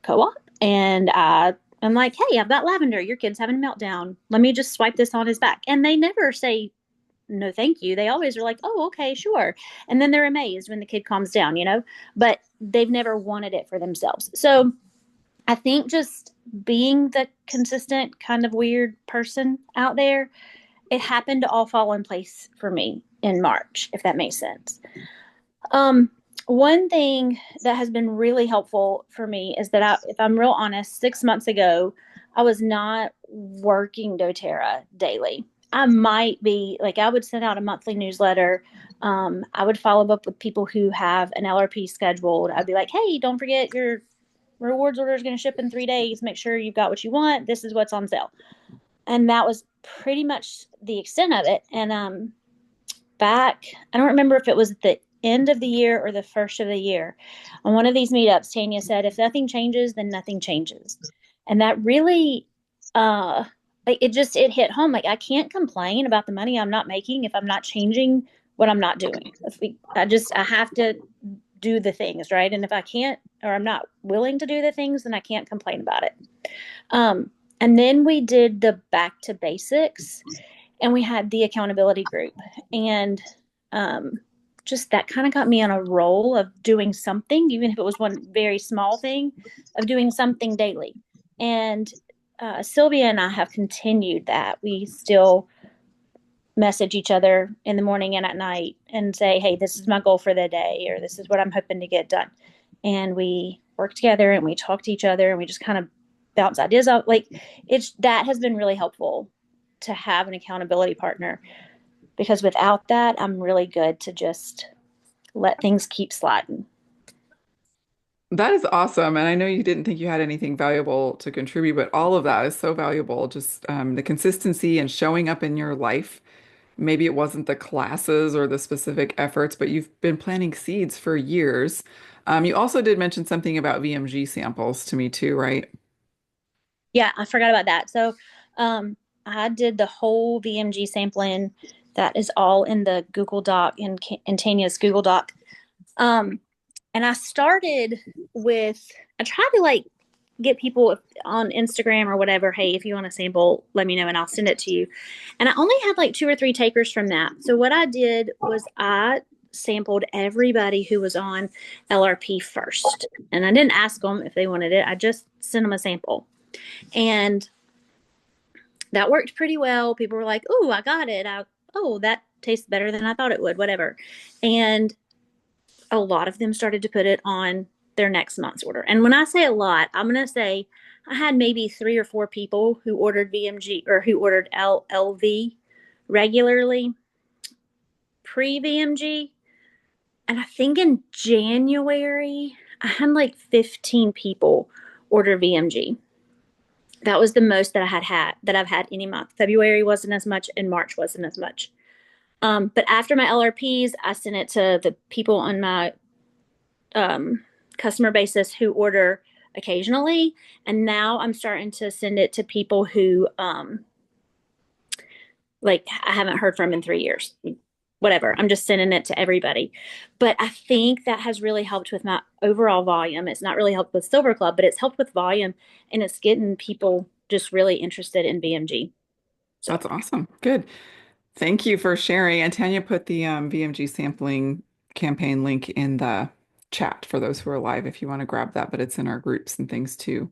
co-op, and I'm like, hey, I've got lavender. Your kid's having a meltdown. Let me just swipe this on his back. And they never say no, thank you. They always are like, oh, okay, sure. And then they're amazed when the kid calms down, but they've never wanted it for themselves. So I think just being the consistent kind of weird person out there, it happened to all fall in place for me in March, if that makes sense. Um, One thing that has been really helpful for me is that if I'm real honest, 6 months ago, I was not working doTERRA daily. I might be like, I would send out a monthly newsletter. I would follow up with people who have an LRP scheduled. I'd be like, hey, don't forget your rewards order is going to ship in 3 days. Make sure you've got what you want. This is what's on sale. And that was pretty much the extent of it. And back, I don't remember if it was at the end of the year or the first of the year. On one of these meetups, Tanya said, if nothing changes, then nothing changes. And that really, like it hit home. Like I can't complain about the money I'm not making if I'm not changing what I'm not doing. I have to do the things, right? And if I can't, or I'm not willing to do the things, then I can't complain about it. Um, and then we did the back to basics, and we had the accountability group, and um, just that kind of got me on a roll of doing something, even if it was one very small thing, of doing something daily. And Sylvia and I have continued that. We still message each other in the morning and at night and say, hey, this is my goal for the day, or this is what I'm hoping to get done. And we work together and we talk to each other and we just kind of bounce ideas out. Like that has been really helpful to have an accountability partner, because without that, I'm really good to just let things keep sliding. That is awesome. And I know you didn't think you had anything valuable to contribute, but all of that is so valuable. Just the consistency and showing up in your life. Maybe it wasn't the classes or the specific efforts, but you've been planting seeds for years. You also did mention something about VMG samples to me too, right? Yeah, I forgot about that. So I did the whole VMG sampling. That is all in the Google Doc, in Tanya's Google Doc. Um, and I started with, I tried to like get people on Instagram or whatever, hey, if you want a sample, let me know and I'll send it to you. And I only had like 2 or 3 takers from that. So what I did was I sampled everybody who was on LRP first. And I didn't ask them if they wanted it. I just sent them a sample. And that worked pretty well. People were like, "Oh, I got it. Oh, that tastes better than I thought it would, whatever." And a lot of them started to put it on their next month's order. And when I say a lot, I'm going to say I had maybe 3 or 4 people who ordered VMG or who ordered LV regularly pre VMG. And I think in January, I had like 15 people order VMG. That was the most that that I've had any month. February wasn't as much, and March wasn't as much. But after my LRPs, I sent it to the people on my customer basis who order occasionally, and now I'm starting to send it to people who like I haven't heard from in 3 years. Whatever. I'm just sending it to everybody. But I think that has really helped with my overall volume. It's not really helped with Silver Club, but it's helped with volume and it's getting people just really interested in BMG. So That's awesome. Good. Thank you for sharing. And Tanya put the VMG sampling campaign link in the chat for those who are live if you want to grab that, but it's in our groups and things too.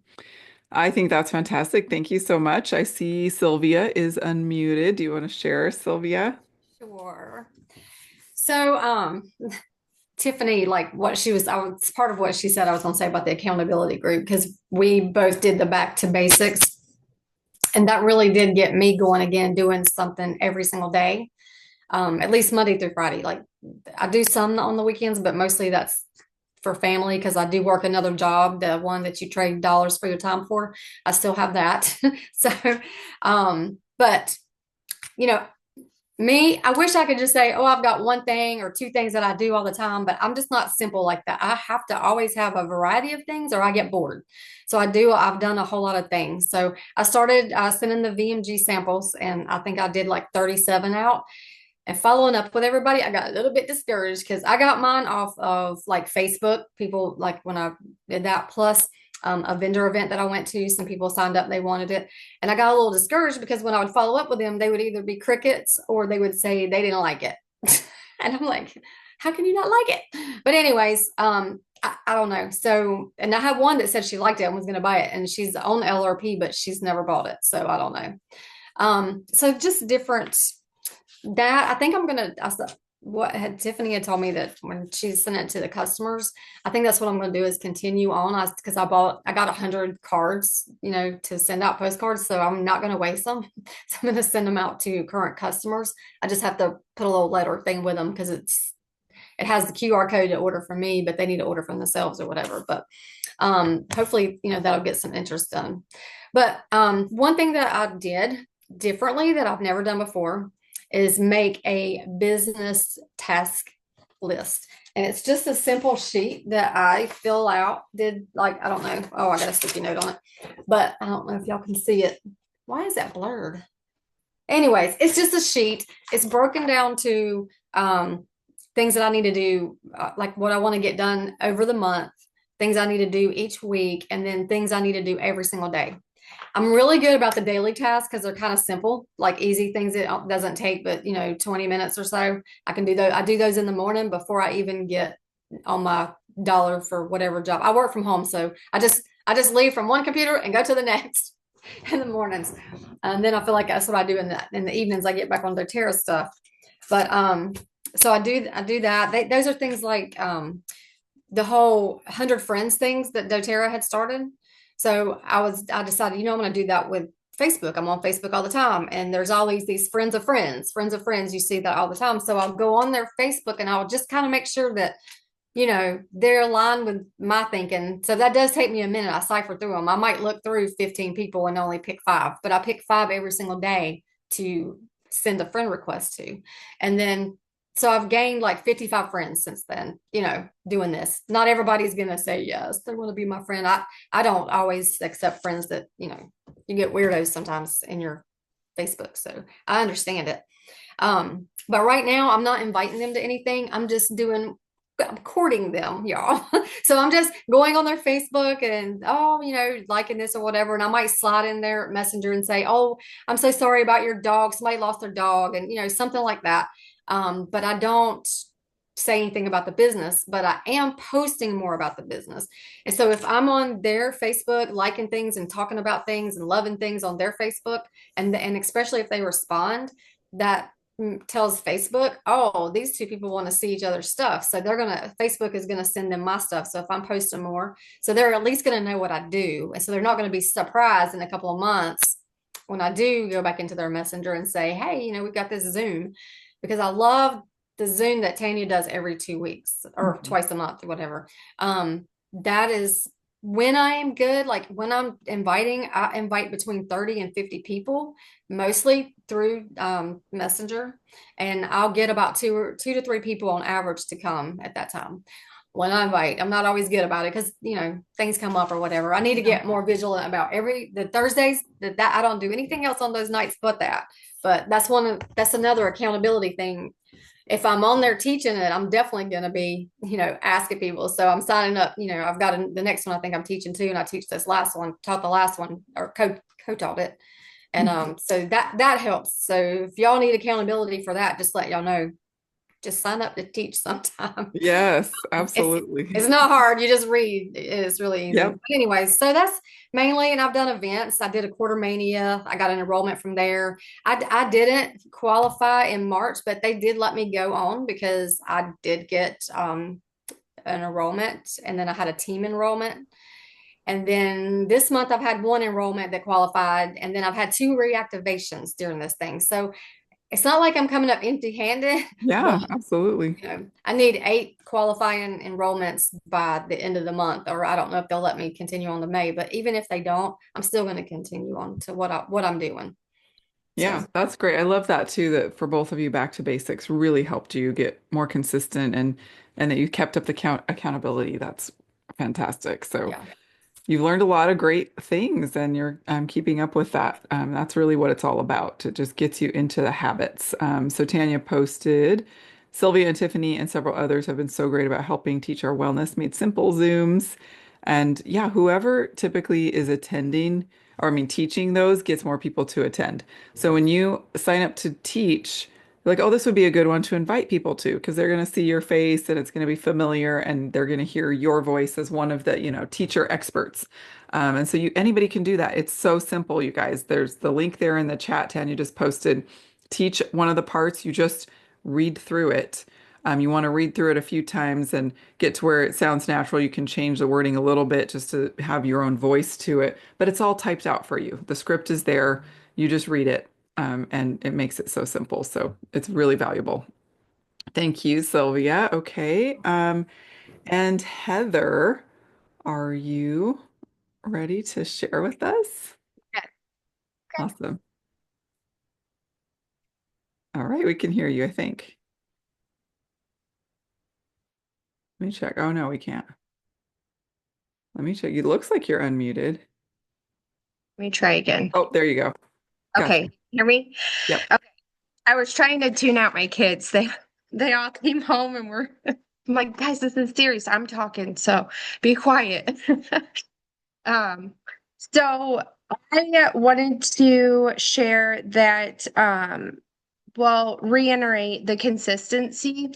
I think that's fantastic. Thank you so much. I see Sylvia is unmuted. Do you want to share, Sylvia? Sure. So, Tiffany, like what she was, I was part of what she said I was going to say about the accountability group because we both did the back to basics. And that really did get me going again, doing something every single day, at least Monday through Friday. Like I do some on the weekends, but mostly that's for family because I do work another job, the one that you trade dollars for your time for. I still have that. So, but you know, me, I wish I could just say, oh, I've got one thing or two things that I do all the time, but I'm just not simple like that. I have to always have a variety of things or I get bored. So I've done a whole lot of things. So I started sending the VMG samples and I think I did like 37 out. And following up with everybody, I got a little bit discouraged because I got mine off of like Facebook. People like when I did that, plus a vendor event that I went to, some people signed up, they wanted it. And I got a little discouraged because when I would follow up with them, they would either be crickets or they would say they didn't like it. And I'm like, how can you not like it? But anyways, I don't know. So, and I have one that said she liked it and was going to buy it, and she's on LRP, but she's never bought it. So I don't know. So just different that I think I'm gonna what had Tiffany had told me that when she sent it to the customers, I think that's what I'm gonna do is continue on. Because I got 100 cards, to send out postcards, so I'm not gonna waste them. So I'm gonna send them out to current customers. I just have to put a little letter thing with them because it has the QR code to order from me, but they need to order from themselves or whatever. But hopefully, that'll get some interest done. But one thing that I did differently that I've never done before is make a business task list. And it's just a simple sheet that I fill out. I don't know. Oh, I got a sticky note on it, but I don't know if y'all can see it. Why is that blurred? Anyways, it's just a sheet. It's broken down to things that I need to do, like what I want to get done over the month, things I need to do each week, and then things I need to do every single day. I'm really good about the daily tasks because they're kind of simple, like easy things that doesn't take but 20 minutes or so. I can do those. I do those in the morning before I even get on my dollar for whatever job. I work from home, so I just leave from one computer and go to the next in the mornings. And then I feel like that's what I do in the evenings. I get back on doTERRA stuff. But so I do that. Those are things like the whole 100 friends things that doTERRA had started. So I decided, I'm going to do that with Facebook. I'm on Facebook all the time. And there's always these friends of friends. You see that all the time. So I'll go on their Facebook and I'll just kind of make sure that, they're aligned with my thinking. So that does take me a minute. I cipher through them. I might look through 15 people and only pick 5, but I pick 5 every single day to send a friend request to. And then so I've gained like 55 friends since then, doing this. Not everybody's going to say yes, they want to be my friend. I don't always accept friends that, you get weirdos sometimes in your Facebook. So I understand it. But right now I'm not inviting them to anything. I'm just doing I'm courting them, y'all. So I'm just going on their Facebook and, oh, liking this or whatever. And I might slide in their messenger and say, oh, I'm so sorry about your dog. Somebody lost their dog, and something like that. But I don't say anything about the business, but I am posting more about the business. And so if I'm on their Facebook liking things and talking about things and loving things on their Facebook, and especially if they respond, that tells Facebook, oh, these two people want to see each other's stuff. So Facebook is gonna send them my stuff. So if I'm posting more, so they're at least gonna know what I do. And so they're not gonna be surprised in a couple of months when I do go back into their messenger and say, hey, we've got this Zoom, because I love the Zoom that Tanya does every 2 weeks or Mhm. twice a month or whatever. That is when I am good. Like when I'm inviting, I invite between 30 and 50 people, mostly through Messenger, and I'll get about two to three people on average to come at that time. When I invite, I'm not always good about it because things come up or whatever. I need to Yeah. get more vigilant about the Thursdays that I don't do anything else on those nights but that. But that's another accountability thing. If I'm on there teaching it, I'm definitely going to be, asking people. So I'm signing up, I've got the next one I think I'm teaching too. And I teach this last one, taught the last one, or co-taught it. And Mhm. so that helps. So if y'all need accountability for that, just let y'all know. Just sign up to teach sometime. Yes, It's absolutely. it's not hard. You just read. It's really easy. Yep. But anyways, so that's mainly, and I've done events. I did a quarter mania. I got an enrollment from there. I didn't qualify in March, but they did let me go on because I did get an enrollment, and then I had a team enrollment. And then this month I've had one enrollment that qualified, and then I've had two reactivations during this thing. So it's not like I'm coming up empty handed, Yeah, but absolutely. I need 8 qualifying enrollments by the end of the month, or I don't know if they'll let me continue on to May. But even if they don't, I'm still going to continue on to what I'm doing. So Yeah, that's great. I love that too, that for both of you, back to basics really helped you get more consistent and that you kept up the accountability. That's fantastic. So yeah, you've learned a lot of great things and you're keeping up with that. That's really what it's all about. It just gets you into the habits. So Tanya posted, Sylvia and Tiffany and several others have been so great about helping teach our wellness made simple Zooms. And yeah, whoever typically is attending, or I mean, teaching those gets more people to attend. So when you sign up to teach, you're like, oh, this would be a good one to invite people to because they're going to see your face and it's going to be familiar and they're going to hear your voice as one of the, teacher experts. And so anybody can do that. It's so simple, you guys. There's the link there in the chat. Tanya just posted. Teach one of the parts. You just read through it. You want to read through it a few times and get to where it sounds natural. You can change the wording a little bit just to have your own voice to it, but it's all typed out for you. The script is there. You just read it, and it makes it so simple. So it's really valuable. Thank you, Sylvia. Okay. And Heather, are you ready to share with us? Awesome. All right, we can hear you, I think. Let me check. Oh, no, we can't. Let me check. It looks like you're unmuted. Let me try again. Oh, there you go. Gotcha. Okay, hear me? Yep. Okay. I was trying to tune out my kids. They all came home and were I'm like, guys, this is serious. I'm talking, so be quiet. Um, so I wanted to share that well, reiterate the consistency.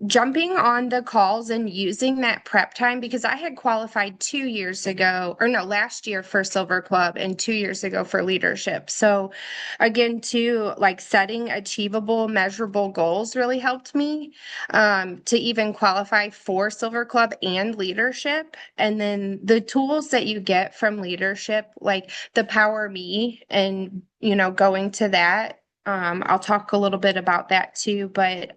Jumping on the calls and using that prep time because I had qualified 2 years ago, or no, last year for Silver Club and 2 years ago for leadership. So, again, too, like setting achievable, measurable goals really helped me to even qualify for Silver Club and leadership. And then the tools that you get from leadership, like the Power Me and, going to that. I'll talk a little bit about that too, but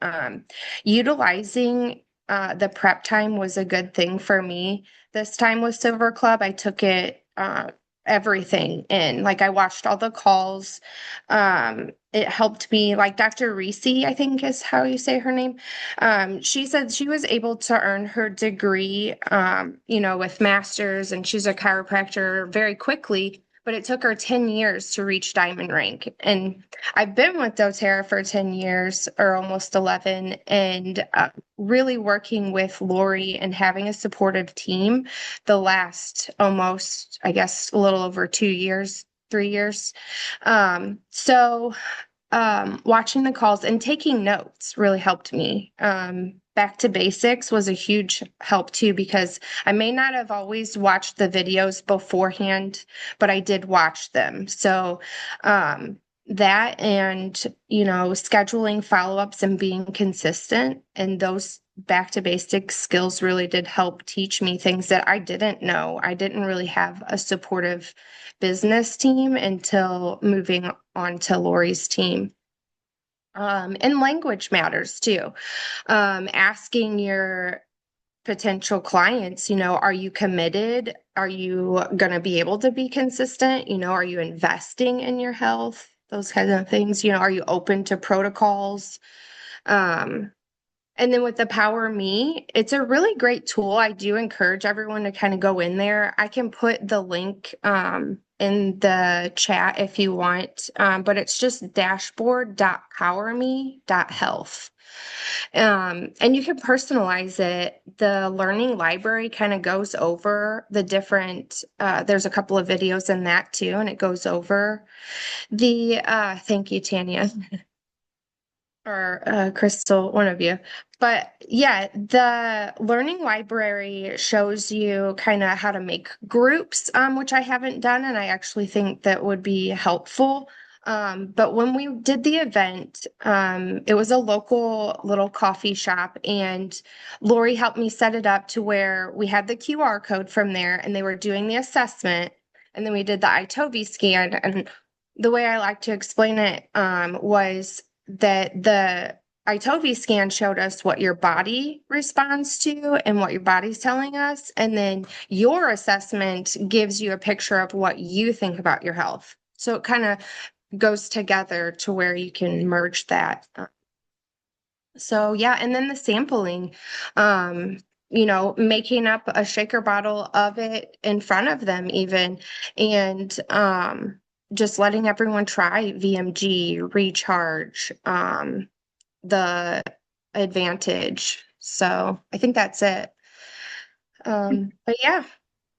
utilizing the prep time was a good thing for me. This time with Silver Club, I took it everything in. Like I watched all the calls. It helped me, like Dr. Reese, I think is how you say her name. She said she was able to earn her degree, with masters, and she's a chiropractor very quickly. but it took her 10 years to reach diamond rank. And I've been with doTERRA for 10 years or almost 11, and really working with Lori and having a supportive team the last almost, I guess, a little over 2 years, 3 years. So watching the calls and taking notes really helped me. Back to basics was a huge help too, because I may not have always watched the videos beforehand, but I did watch them. So, that and, scheduling follow-ups and being consistent, and those back to basics skills really did help teach me things that I didn't know. I didn't really have a supportive business team until moving on to Lori's team. And language matters too. Asking your potential clients, are you committed? Are you going to be able to be consistent? Are you investing in your health? Those kinds of things. Are you open to protocols? Um, and then with the Power Me, it's a really great tool. I do encourage everyone to kind of go in there. I can put the link in the chat if you want, but it's just dashboard.powerme.health. And you can personalize it. The learning library kind of goes over the different, there's a couple of videos in that too, and it goes over thank you, Tanya or Crystal, one of you. But yeah, the learning library shows you kind of how to make groups, which I haven't done, and I actually think that would be helpful. But when we did the event, it was a local little coffee shop, and Lori helped me set it up to where we had the QR code from there, and they were doing the assessment, and then we did the iTovi scan. And the way I like to explain it was that the iTovi scan showed us what your body responds to and what your body's telling us. And then your assessment gives you a picture of what you think about your health. So it kind of goes together to where you can merge that. So yeah, and then the sampling, making up a shaker bottle of it in front of them even, and just letting everyone try VMG, recharge, the advantage. So I think that's it. But yeah.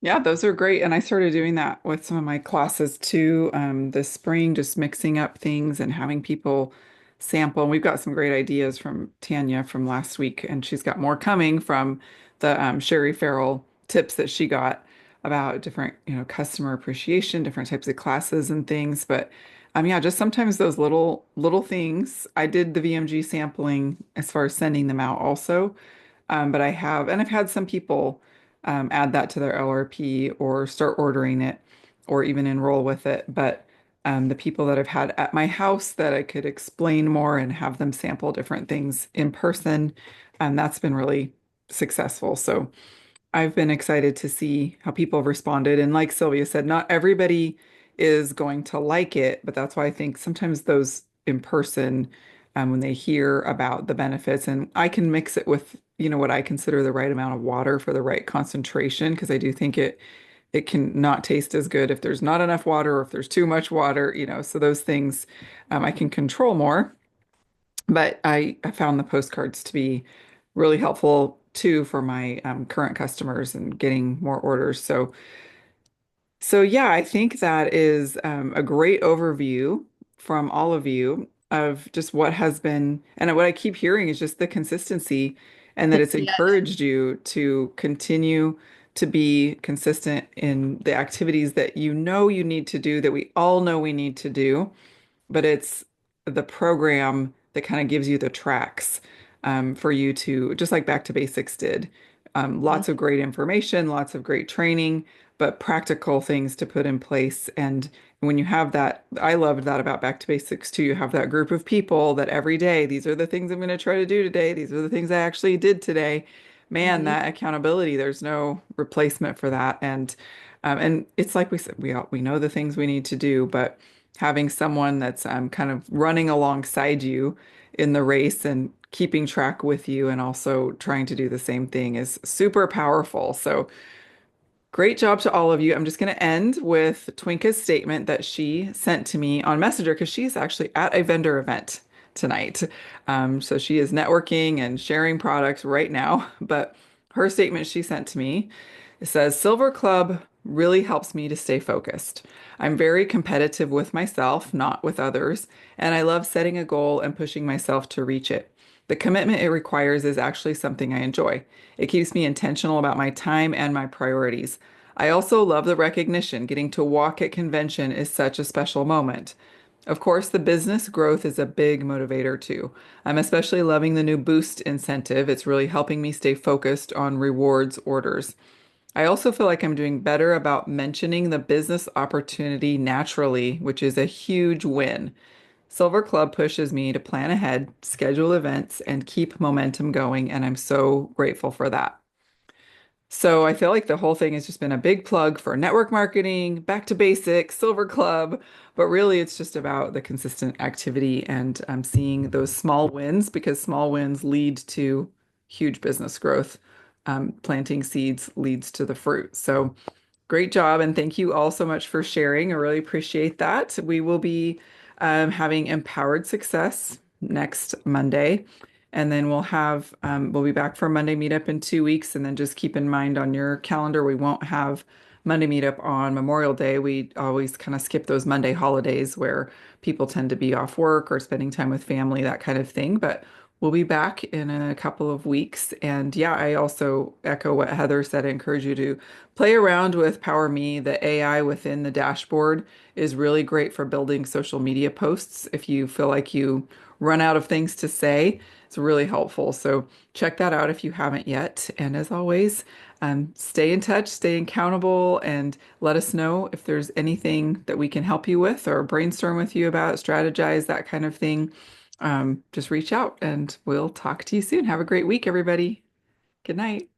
Yeah, those are great. And I started doing that with some of my classes too, this spring, just mixing up things and having people sample. And we've got some great ideas from Tanya from last week, and she's got more coming from the Sherry Farrell tips that she got about different, customer appreciation, different types of classes and things. But yeah, just sometimes those little things. I did the VMG sampling as far as sending them out also. But I've had some people add that to their LRP or start ordering it or even enroll with it. But the people that I've had at my house that I could explain more and have them sample different things in person, that's been really successful. So I've been excited to see how people have responded. And like Sylvia said, not everybody is going to like it, but that's why I think sometimes those in person, when they hear about the benefits, and I can mix it with, what I consider the right amount of water for the right concentration, because I do think it can not taste as good if there's not enough water or if there's too much water, so those things I can control more. But I found the postcards to be really helpful too for my current customers and getting more orders. So yeah, I think that is a great overview from all of you of just what has been, and what I keep hearing is just the consistency and that it's Yeah. encouraged you to continue to be consistent in the activities that you know you need to do, that we all know we need to do, but it's the program that kind of gives you the tracks for you to, just like Back to Basics did. Lots of great information, lots of great training, but practical things to put in place. And when you have that, I loved that about Back to Basics too. You have that group of people that every day, these are the things I'm going to try to do today. These are the things I actually did today. Man, Mhm. that accountability, there's no replacement for that. And it's like we said, we know the things we need to do, but having someone that's kind of running alongside you in the race and keeping track with you and also trying to do the same thing is super powerful. So Great job to all of you. I'm just going to end with Twinka's statement that she sent to me on Messenger because she's actually at a vendor event tonight. So she is networking and sharing products right now. But her statement she sent to me, it says, Silver Club really helps me to stay focused. I'm very competitive with myself, not with others, and I love setting a goal and pushing myself to reach it. The commitment it requires is actually something I enjoy. It keeps me intentional about my time and my priorities. I also love the recognition. Getting to walk at convention is such a special moment. Of course, the business growth is a big motivator too. I'm especially loving the new Boost incentive. It's really helping me stay focused on rewards orders. I also feel like I'm doing better about mentioning the business opportunity naturally, which is a huge win. Silver Club pushes me to plan ahead, schedule events, and keep momentum going, and I'm so grateful for that. So I feel like the whole thing has just been a big plug for network marketing, back to basics, Silver Club, but really it's just about the consistent activity and seeing those small wins because small wins lead to huge business growth. Planting seeds leads to the fruit. So great job, and thank you all so much for sharing. I really appreciate that. We will be having Empowered Success next Monday, and then we'll be back for a Monday meetup in 2 weeks. And then just keep in mind on your calendar, we won't have Monday meetup on Memorial Day. We always kind of skip those Monday holidays where people tend to be off work or spending time with family, that kind of thing. But we'll be back in a couple of weeks. And yeah, I also echo what Heather said. I encourage you to play around with Power Me. The AI within the dashboard is really great for building social media posts. If you feel like you run out of things to say, it's really helpful. So check that out if you haven't yet. And as always, stay in touch, stay accountable, and let us know if there's anything that we can help you with or brainstorm with you about, strategize, that kind of thing. Just reach out and we'll talk to you soon. Have a great week, everybody. Good night.